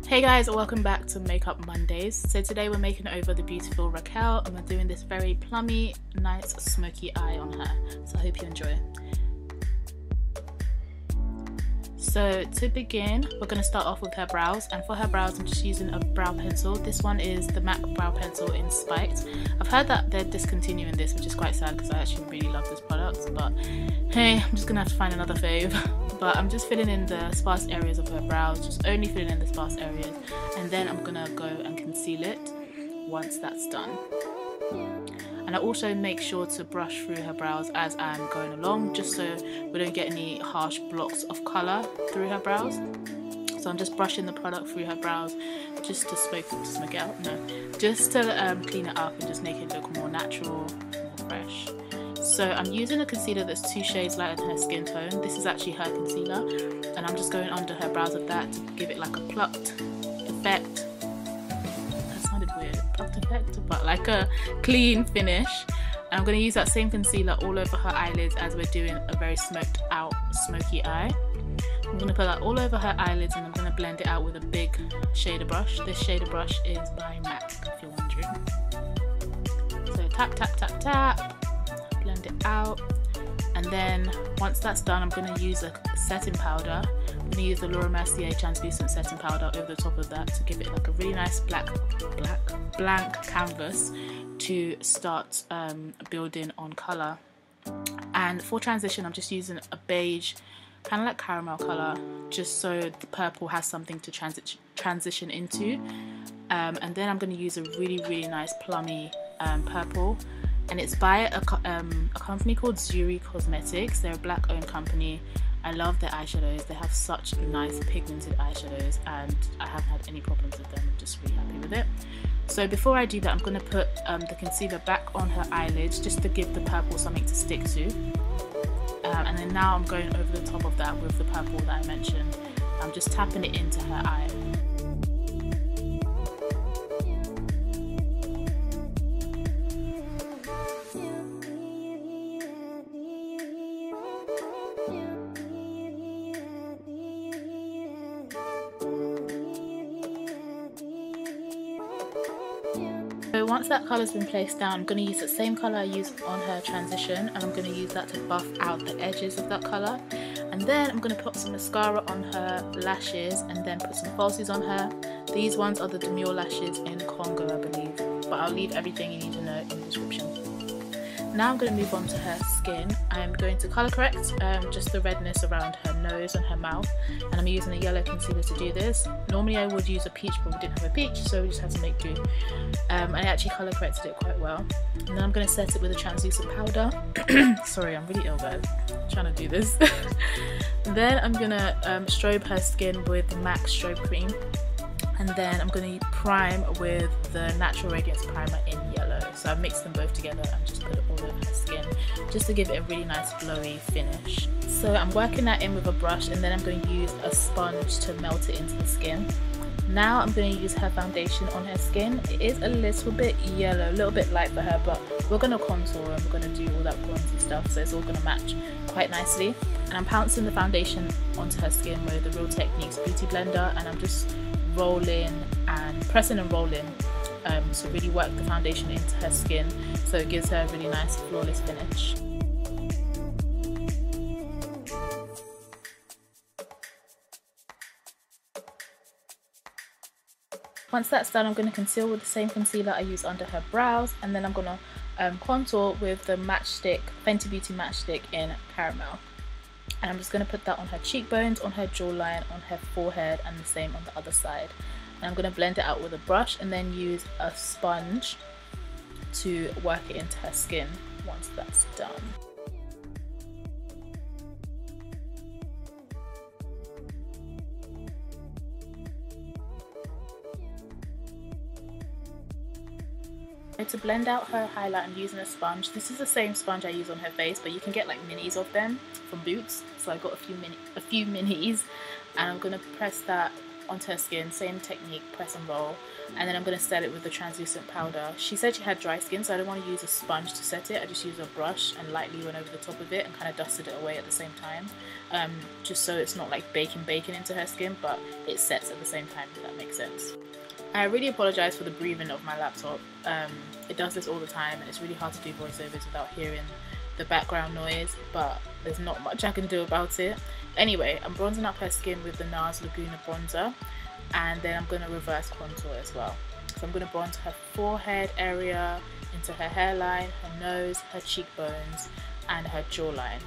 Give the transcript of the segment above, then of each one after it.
Hey guys, welcome back to Makeup Mondays. So today we're making over the beautiful Raquel and we're doing this very plummy, nice smoky eye on her. So I hope you enjoy. So to begin, we're going to start off with her brows, and for her brows I'm just using a brow pencil. This one is the MAC brow pencil in Spiked. I've heard that they're discontinuing this, which is quite sad because I actually really love this product, but hey, I'm just going to have to find another fave. But I'm just filling in the sparse areas of her brows, just only filling in the sparse areas, and then I'm going to go and conceal it once that's done. And I also make sure to brush through her brows as I'm going along, just so we don't get any harsh blocks of colour through her brows. So I'm just brushing the product through her brows just to smoke it out, no, just to clean it up and just make it look more natural, more fresh. So I'm using a concealer that's 2 shades lighter than her skin tone. This is actually her concealer, and I'm just going under her brows with that to give it like a plucked effect. Plucked effect, but like a clean finish. And I'm going to use that same concealer all over her eyelids as we're doing a very smoked out smoky eye. I'm going to put that all over her eyelids and I'm going to blend it out with a big shader brush. This shader brush is by MAC, if you're wondering. So tap tap tap tap, blend it out, and then once that's done I'm going to use a setting powder. I'm going to use the Mercier translucent setting powder over the top of that to give it like a really nice blank canvas to start building on colour. And for transition I'm just using a beige, kind of like caramel colour, just so the purple has something to transition into. And then I'm going to use a really nice plummy purple, and it's by a company called Zuri Cosmetics. They're a black owned company. I love their eyeshadows. They have such nice pigmented eyeshadows and I haven't had any problems with them. I'm just really happy with it. So before I do that I'm going to put the concealer back on her eyelids just to give the purple something to stick to. And then now I'm going over the top of that with the purple that I mentioned. I'm just tapping it into her eye. So once that colour's been placed down, I'm going to use the same colour I used on her transition, and I'm going to use that to buff out the edges of that colour. And then I'm going to put some mascara on her lashes and then put some falsies on her. These ones are the Demure lashes in Congo, I believe, but I'll leave everything you need to know in the description. Now I'm going to move on to her skin. I'm going to colour correct just the redness around her nose and her mouth, and I'm using a yellow concealer to do this. Normally I would use a peach, but we didn't have a peach, so we just had to make do. I actually colour corrected it quite well. And then I'm going to set it with a translucent powder. Sorry, I'm really ill guys, I'm trying to do this. Then I'm going to strobe her skin with the MAC strobe cream, and then I'm going to prime with the Natural Radiance primer in yellow. So I've mixed them both together and just put it all over her skin just to give it a really nice glowy finish. So I'm working that in with a brush, and then I'm going to use a sponge to melt it into the skin. Now I'm going to use her foundation on her skin. It is a little bit yellow, a little bit light for her, but we're going to contour and we're going to do all that bronzy stuff, so it's all going to match quite nicely. And I'm pouncing the foundation onto her skin with the Real Techniques Beauty Blender, and I'm just rolling and pressing and rolling to really work the foundation into her skin so it gives her a really nice flawless finish. Once that's done I'm going to conceal with the same concealer I use under her brows, and then I'm going to contour with the Matchstick Fenty Beauty Matchstick in Caramel. And I'm just going to put that on her cheekbones, on her jawline, on her forehead, and the same on the other side. And I'm going to blend it out with a brush and then use a sponge to work it into her skin once that's done. To blend out her highlight I'm using a sponge. This is the same sponge I use on her face, but you can get like minis of them from Boots, so I got a few minis, and I'm going to press that onto her skin, same technique, press and roll, and then I'm going to set it with the translucent powder. She said she had dry skin, so I don't want to use a sponge to set it. I just used a brush and lightly went over the top of it and kind of dusted it away at the same time, just so it's not like baking into her skin, but it sets at the same time, if that makes sense. I really apologise for the breathing of my laptop. It does this all the time, and it's really hard to do voiceovers without hearing the background noise, but there's not much I can do about it. Anyway, I'm bronzing up her skin with the Nars Laguna bronzer, and then I'm going to reverse contour as well. So I'm going to bronze her forehead area, into her hairline, her nose, her cheekbones and her jawline,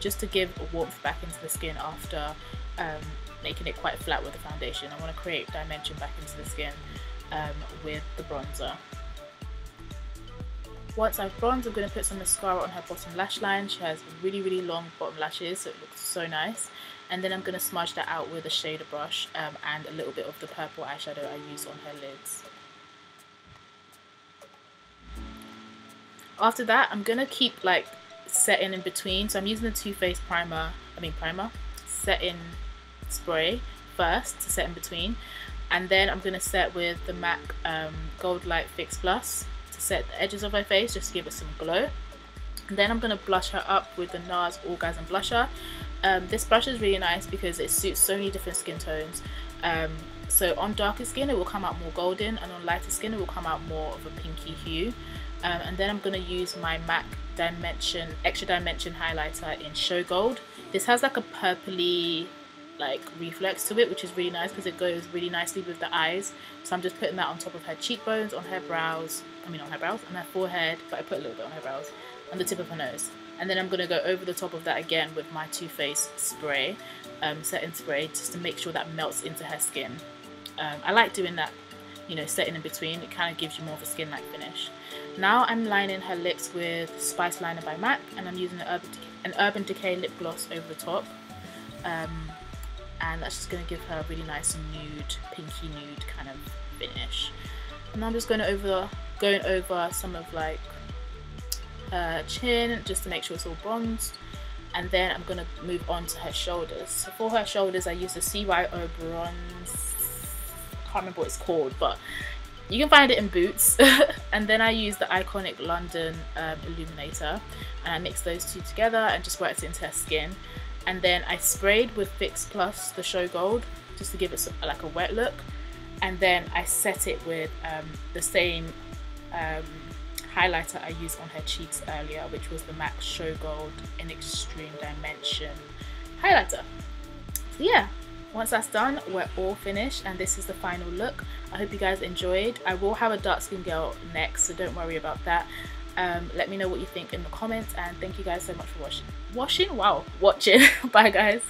just to give a warmth back into the skin after making it quite flat with the foundation. I want to create dimension back into the skin with the bronzer. Once I've bronzed, I'm going to put some mascara on her bottom lash line. She has really long bottom lashes, so it looks so nice. And then I'm going to smudge that out with a shader brush and a little bit of the purple eyeshadow I used on her lids. After that, I'm going to keep like setting in between. So I'm using the Too Faced setting spray first to set in between. And then I'm going to set with the MAC Goldlite Fix Plus to set the edges of her face, just to give it some glow. And then I'm going to blush her up with the Nars Orgasm blusher. This brush is really nice because it suits so many different skin tones. So on darker skin it will come out more golden, and on lighter skin it will come out more of a pinky hue. And then I'm going to use my MAC Extra Dimension highlighter in Show Gold. This has like a purpley like reflex to it, which is really nice because it goes really nicely with the eyes. So I'm just putting that on top of her cheekbones, on her brows, on her forehead, but I put a little bit on her brows, on the tip of her nose. And then I'm going to go over the top of that again with my Too Faced spray, setting spray, just to make sure that melts into her skin. I like doing that, you know, setting in between. It kind of gives you more of a skin-like finish. Now I'm lining her lips with Spice Liner by MAC, and I'm using an Urban Decay lip gloss over the top. And that's just going to give her a really nice nude, pinky nude kind of finish. And I'm just going over some of like her chin, just to make sure it's all bronzed. And then I'm going to move on to her shoulders. So for her shoulders I use the CYO bronze, I can't remember what it's called, but you can find it in Boots. And then I use the iconic London illuminator, and I mix those two together and just worked it into her skin. And then I sprayed with Fix Plus, the Show Gold, just to give it like a wet look. And then I set it with the same highlighter I used on her cheeks earlier, which was the MAC Show Gold in Extreme Dimension highlighter. So yeah, once that's done, we're all finished, and this is the final look. I hope you guys enjoyed. I will have a dark skin girl next, so don't worry about that. Let me know what you think in the comments, and thank you guys so much for watching. Bye guys.